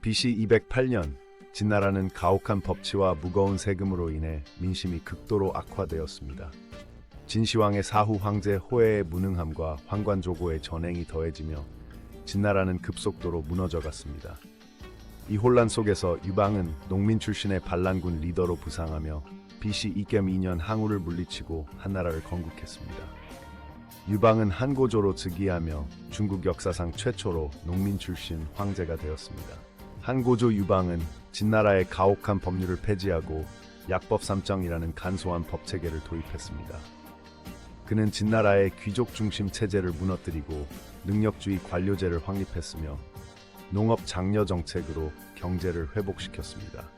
BC 208년 진나라는 가혹한 법치와 무거운 세금으로 인해 민심이 극도로 악화되었습니다. 진시황의 사후 황제 호해의 무능함과 황관조고의 전행이 더해지며 진나라는 급속도로 무너져갔습니다. 이 혼란 속에서 유방은 농민 출신의 반란군 리더로 부상하며 BC 2.2년 항우를 물리치고 한나라를 건국했습니다. 유방은 한고조로 즉위하며 중국 역사상 최초로 농민 출신 황제가 되었습니다. 한고조 유방은 진나라의 가혹한 법률을 폐지하고 약법 삼정이라는 간소한 법체계를 도입했습니다. 그는 진나라의 귀족 중심 체제를 무너뜨리고 능력주의 관료제를 확립했으며 농업 장려 정책으로 경제를 회복시켰습니다.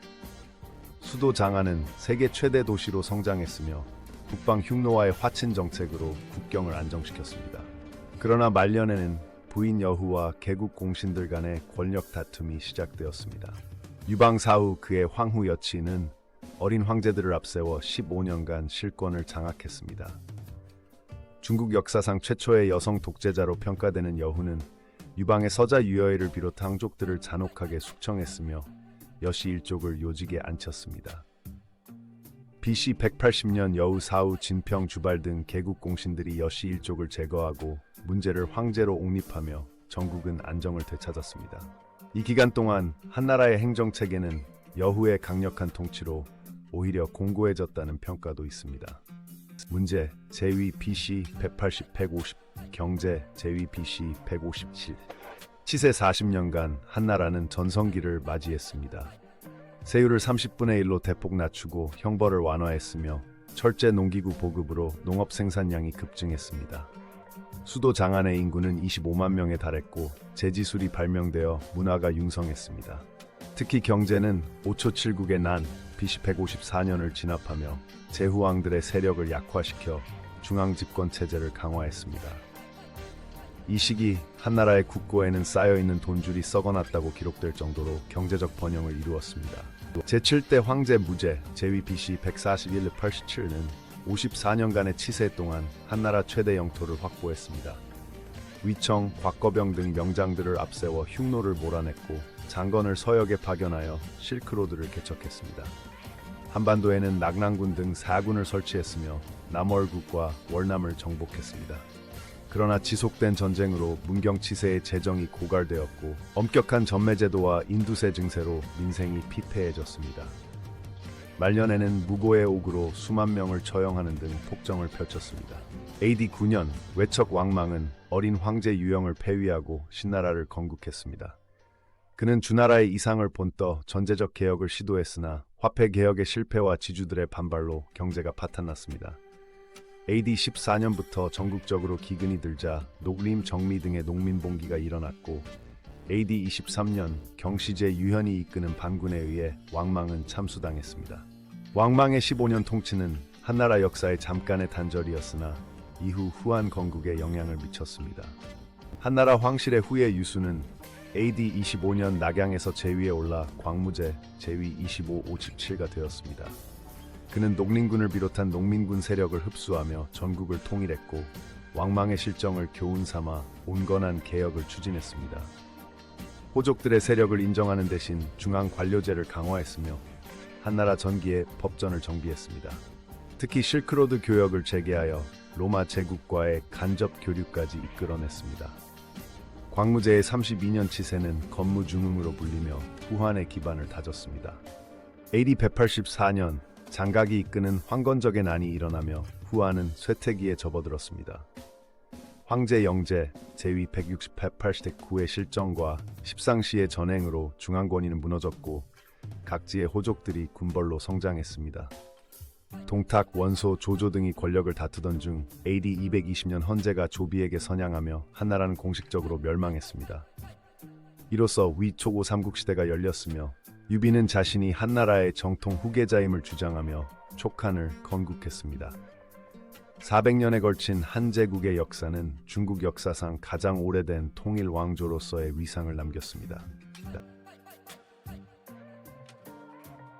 수도 장안은 세계 최대 도시로 성장했으며 북방 흉노와의 화친 정책으로 국경을 안정시켰습니다. 그러나 말년에는 부인 여후와 개국 공신들 간의 권력 다툼이 시작되었습니다. 유방 사후 그의 황후 여친은 어린 황제들을 앞세워 15년간 실권을 장악했습니다. 중국 역사상 최초의 여성 독재자로 평가되는 여후는 유방의 서자 유여애를 비롯 황족들을 잔혹하게 숙청했으며 여씨 일족을 요직에 앉혔습니다. BC 180년 여후 사후 진평 주발 등 개국 공신들이 여씨 일족을 제거하고 문제를 황제로 옹립하며 전국은 안정을 되찾았습니다. 이 기간 동안 한나라의 행정체계는 여후의 강력한 통치로 오히려 공고해졌다는 평가도 있습니다. 문제 제위 BC 180-150 경제 제위 BC 157 치세 40년간 한나라는 전성기를 맞이했습니다. 세율을 30분의 1로 대폭 낮추고 형벌을 완화했으며 철제 농기구 보급으로 농업 생산량이 급증했습니다. 수도 장안의 인구는 25만 명에 달했고 제지술이 발명되어 문화가 융성했습니다. 특히 경제는 5초7국의 난 BC 154년을 진압하며 제후왕들의 세력을 약화시켜 중앙집권 체제를 강화했습니다. 이 시기 한나라의 국고에는 쌓여있는 돈줄이 썩어났다고 기록될 정도로 경제적 번영을 이루었습니다. 제7대 황제 무제 제위 BC 141-87는 54년간의 치세 동안 한나라 최대 영토를 확보했습니다. 위청, 곽거병 등 명장들을 앞세워 흉노를 몰아냈고 장건을 서역에 파견하여 실크로드를 개척했습니다. 한반도에는 낙랑군 등 4군을 설치했으며 남월국과 월남을 정복했습니다. 그러나 지속된 전쟁으로 문경치세의 재정이 고갈되었고 엄격한 전매제도와 인두세 증세로 민생이 피폐해졌습니다. 말년에는 무고의 옥으로 수만 명을 처형하는 등 폭정을 펼쳤습니다. AD 9년 외척 왕망은 어린 황제 유영을 폐위하고 신나라를 건국했습니다. 그는 주나라의 이상을 본떠 전제적 개혁을 시도했으나 화폐 개혁의 실패와 지주들의 반발로 경제가 파탄났습니다. AD 14년부터 전국적으로 기근이 들자 녹림, 정미 등의 농민봉기가 일어났고 AD 23년 경시제 유현이 이끄는 반군에 의해 왕망은 참수당했습니다. 왕망의 15년 통치는 한나라 역사의 잠깐의 단절이었으나 이후 후한 건국에 영향을 미쳤습니다. 한나라 황실의 후예 유수는 AD 25년 낙양에서 제위에 올라 광무제 제위 25-57가 되었습니다. 그는 농린군을 비롯한 농민군 세력을 흡수하며 전국을 통일했고 왕망의 실정을 교훈 삼아 온건한 개혁을 추진했습니다. 호족들의 세력을 인정하는 대신 중앙 관료제를 강화했으며 한나라 전기에 법전을 정비했습니다. 특히 실크로드 교역을 재개하여 로마 제국과의 간접 교류까지 이끌어냈습니다. 광무제의 32년 치세는 건무중흥으로 불리며 후한의 기반을 다졌습니다. AD 184년 장각이 이끄는 황건적의 난이 일어나며 후한은 쇠퇴기에 접어들었습니다. 황제 영제 제위 168-89의 실정과 십상시의 전행으로 중앙권위는 무너졌고 각지의 호족들이 군벌로 성장했습니다. 동탁, 원소, 조조 등이 권력을 다투던 중 AD 220년 헌제가 조비에게 선양하며 한나라는 공식적으로 멸망했습니다. 이로써 위초고 삼국시대가 열렸으며 유비는 자신이 한나라의 정통 후계자임을 주장하며 촉한을 건국했습니다. 400년에 걸친 한제국의 역사는 중국 역사상 가장 오래된 통일 왕조로서의 위상을 남겼습니다.